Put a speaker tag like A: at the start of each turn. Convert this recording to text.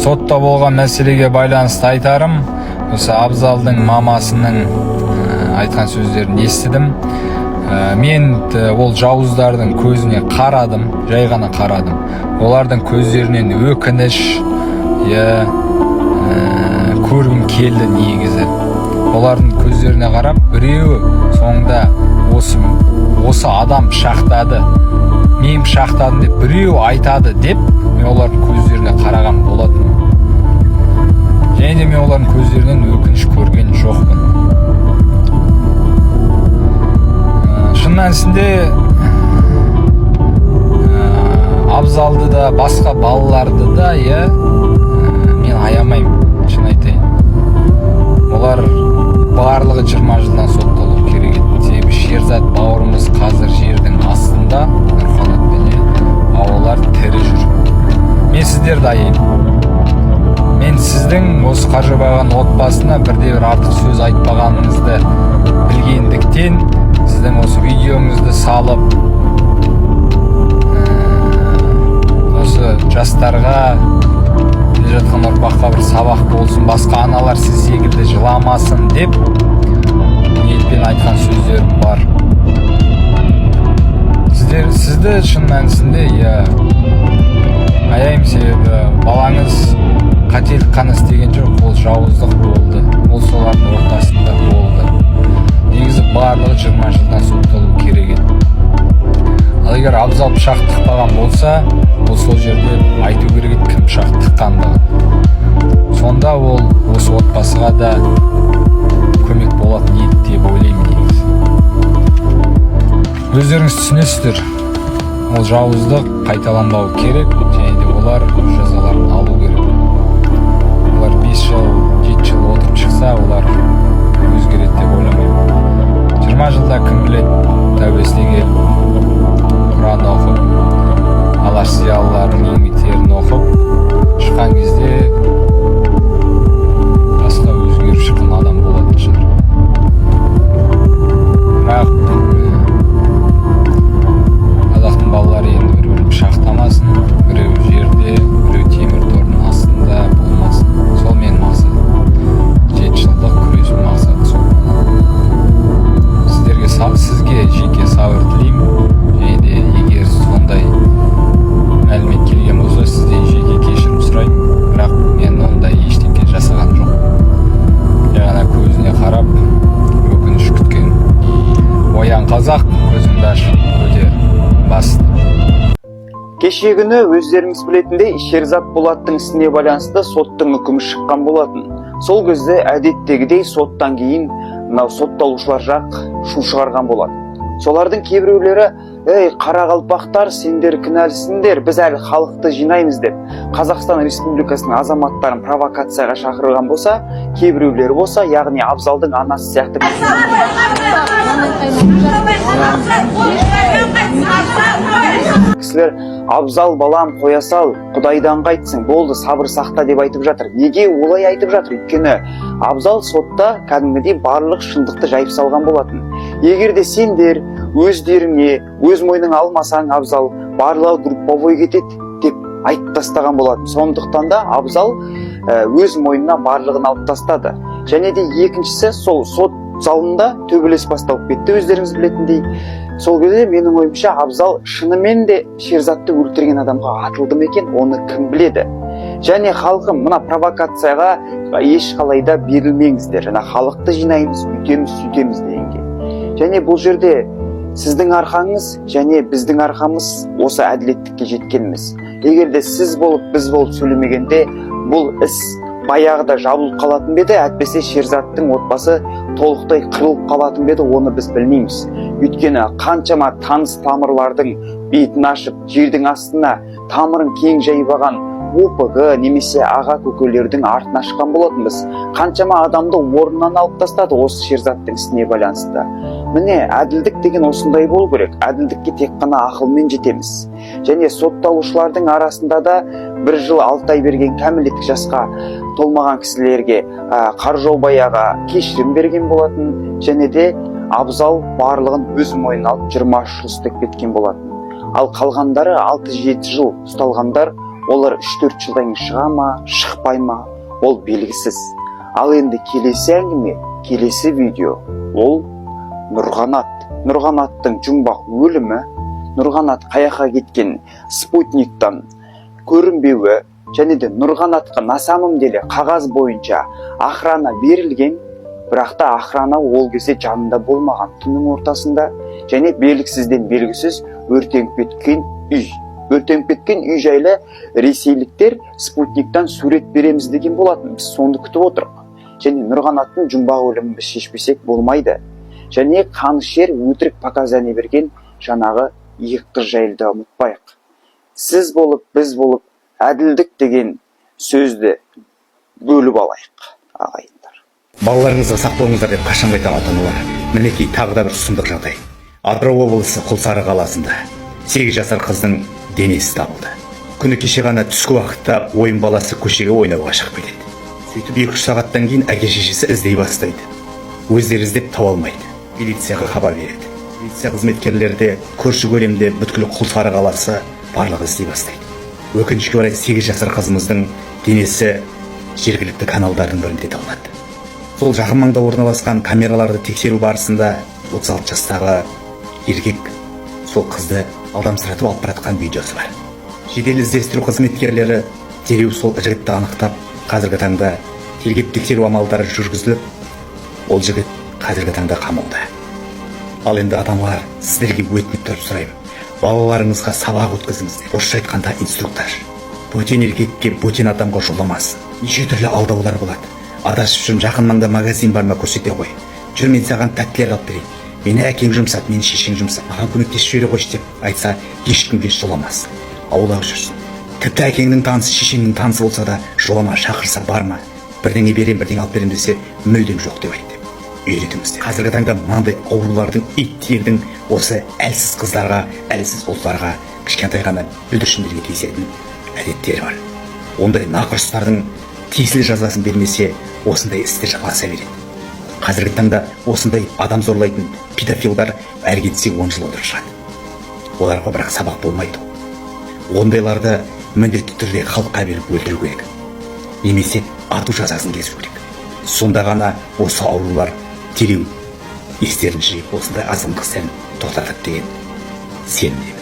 A: Сотта болған мәселеге байланысты айтарым. Осы Абзалдың мамасының айтқан сөздерін естідім. Мен ол жауыздардың көзіне қарадым, жай ғана қарадым. Олардың көздерінен өкініш, көргім келді негізі. Олардың көздеріне қарап, біреуі соңында осы адам пышақтады, мен пышақтадым деп біреу айтады деп, мен олардың көздеріне қараған болатын. Және де мен олардың көздерінен өкініш көрген жоқпын. Шын мәнісінде Абзалды да, басқа балаларды да, мен аямаймын, шын айтайын. Олар барлығы 20 жылдан сотталу керек еді. Себебі Шерзат бауырымыз қазір жердің астында, Нұрханатпен, олар тірі жүр. Мен сіздерді аяймын. Мен сіздің осы Қаржыбайған отбасына бірде-бір артық сөз айтпағаныңызды білгендіктен, сіздің осы видеоңызды салып, осы жастарға, келе жатқан ұрпаққа бір сабақ болсын, басқа аналар сіз секілді жыламасын деп ниетпен айтқан сөздерім бар. Сізді шын мәнісінде аяймын, себебі балаңыз қателік қана істеген жоқ, ол жауыздық болды, ол солардың ортасында болды. Негізі барлығы 20 жылдан сотталу керек еді. Ал егер Абзал пышақ тықпаған болса, ол сол жерде айту керек еді кім пышақ тыққандығын. Сонда ол осы отбасыға да көмек болатын еді деп ойлаймын негізі. Өздеріңіз түсінесіздер, ол жауыздық қайталанбау керек, және де олар жазаларын алу керек. Олар 5 жыл, 7 жыл отырып шықса, олар өзгереді деп ойламаймын. 20 жылда кім біледі, тәубесіне келіп, Құран оқып, алаш зиялыларының еңбектерін оқып шыққан кезде басқа өзгеріп шыққан адам болатын шығар. Бірақ қазақтың балалары енді бір-бірін пышақтамасын, біреу жерде, біреу темір тордың астында болмасын. Сол менің мақсатым. 7 жылдық күресу мақсаты сол. Сізге жеке сабыр тілеймін. Және де егер сондай мәлімет келген болса, сізден жеке кешірім сұраймын. Бірақ мен ондай ештеңе жасаған жоқ. Яғни көзіне қарап өкініш күткен. Оян қазақ, көзіңді ашып көтер, басты.
B: Кеше күні өздеріңіз білетіндей Шерзат Болаттың ісіне байланысты соттың үкімі шыққан болатын. Сол кезде әдеттегідей соттан кейін сотталушылар жақ шу шығарған болады. Солардың кейбіреулері, қарақалпақтар, сендер кінәлісіңдер, біз әлі халықты жинаймыз деп, Қазақстан Республикасының азаматтарын провокацияға шақырған болса, кейбіреулері болса, яғни Абзалдың анасы сияқты кісілер, Абзал балам қоя сал, Құдайдан қайтсың, болды сабыр сақта деп айтып жатыр. Неге олай айтып жатыр? Өйткені Абзал сотта кәдімгідей барлық шындықты жайып салған болатын. Егер де сендер өздеріңе өз мойныңа алмасаң, Абзал барлығы групповой кетеді деп айтып тастаған болатын. Сондықтан да Абзал өз мойнына барлығын алып тастады. Және де екіншісі, сол сот залында төбелес басталып кетті, өздеріңіз білетіндей. Сол кезде менің ойымша Абзал шынымен де Шерзатты өлтірген адамға атылды ма екен, оны кім біледі. Және халқым, мына провокацияға ешқалайда берілмеңіздер. Жаңа халықты жинаймыз, үйтеміз, сүйтеміз дегенге. Және бұл жерде сіздің арқаңыз және біздің арқамыз осы әділеттікке жеткеніміз. Егер де сіз болып, біз болып сөйлемегенде, бұл іс баяғыда жабылып қалатын беді, әтпесе Шерзаттың отбасы толықтай қырылып қалатын беді, оны біз білмейміз. Өйткені қаншама таныс тамырлардың бетін ашып, жердің астына тамырын кең жайбаған ОПГ немесе аға көкелердің артын ашқан болатынбыз. Қаншама адамды орнынан алып тастады осы Шерзаттың ісіне байланысты. Міне, әділдік деген осындай болу керек. Әділдікке тек қана ақылмен жетеміз. Және сотталушылардың арасында да 1 жыл 6 ай берген кәмелеттік жасқа толмаған кісілерге Қаржаубай аға кешірім берген болатын. Және де Абзал барлығын өз мойнына алып 20 жыл істеп кеткен болатын. Ал қалғандары 6-7 жыл ұсталғандар, олар 3-4 жылдан кейін шыға ма шықпай ма ол белгісіз. Ал енді келесі әңгіме, келесі видео ол Нұрғанаттың жұмбақ өлімі, Нұрғанат қаяққа кеткен, спутниктан көрінбеуі және де Нұрғанатқа на самом деле қағаз бойынша охрана берілген, бірақ та охрана ол кезде жанында болмаған, түннің ортасында, және белгісізден белгісіз өртеніп кеткен үй. Өртеніп кеткен үй жайлы ресейліктер спутниктан сурет береміз деген болатын. Біз сонды күтіп отырық. Және Нұрғанаттың жұмбақ өлімін біз шешпесек болмайды. Және Қанышер өтірік показания берген жаңағы екі қыз жайлы да ұмытпайық. Сіз болып, біз болып, әділдік деген сөзді бөліп алайық, ағайындар.
C: Балаларыңызға сақ болыңыздар деп қашан айтамын ата-аналар. Мінекей тағы да бір сұмдық жағдай. Атырау облысы Құлсары қаласында 8 жасар қыздың денесі табылды. Күні кеше ғана түскі уақытта ойын баласы көшеге ойнауға шығып кетеді. Сөйтіп 2-3 сағаттан кейін әке-шешесі іздей бастайды. Өздері іздеп таба алмайды. Милицияға хабар береді. Милиция қызметкерлері де көрші көлемде бүткіл Құлсары қаласы барлығы іздей бастайды. Өкінішке орай 8 жасар қызымыздың денесі жергілікті каналдардың бірінде табылады. Сол жақын маңда орналасқан камераларды тексеру барысында 36 жастағы еркек сол қызды алдамсыратып алып баратқан видеосы бар. Жедел іздестіру қызметкерлері дереу сол жігітті анықтап, қазіргі таңда тергеп тексеру амалдары жүргізіліп, ол жігіт қазіргі таңда қамауда. Ал енді ата-аналар, сіздерге өтініп тұрып сұраймын. Балаларыңызға сабақ өткізіңіздер. Орысша айтқанда инструктаж. Бөтен еркекке, бөтен адамға жоламасын. Неше түрлі алдаулар болады. Адасып жүріп жақын маңда магазин бар ма көрсете қой. Жүр, мен саған тәттілер алып берейін. Мені әкең жұмсап, мені шешең жұмсап, маған көмектесіп жібере қойшы деп айтса, ешкімге жоламасын. Аулақ жүрсін. Тіпті әкеңнің танысы, шешеңнің танысы болса да жолама, шақырса барма. Бірдеңе берем, бірдеңе алып берем десе, мүлдем жоқ деп айт деп үйретіңіздер. Қазіргі таңда мынандай аурулардың, иттердің осы әлсіз қыздарға, әлсіз ұлдарға, кішкентай ғана бүлдіршіндерге тиісетін әдеттері бар. Ондай нақұрыстардың тиесілі жазасын бермесе, осындай істер жалғаса береді. Қазіргі таңда осындай адам зорлайтын педофилдар әр кетсе 10 жыл отырып шығады. Оларға бірақ сабақ болмайды. Ондайларды міндетті түрде халыққа беріп өлтіру керек. Немесе ату жазасын кесу керек. Сонда ғана осы аурулар дереу естерін жиып осындай азғындық істерін тоқтатады деген сенімдемін.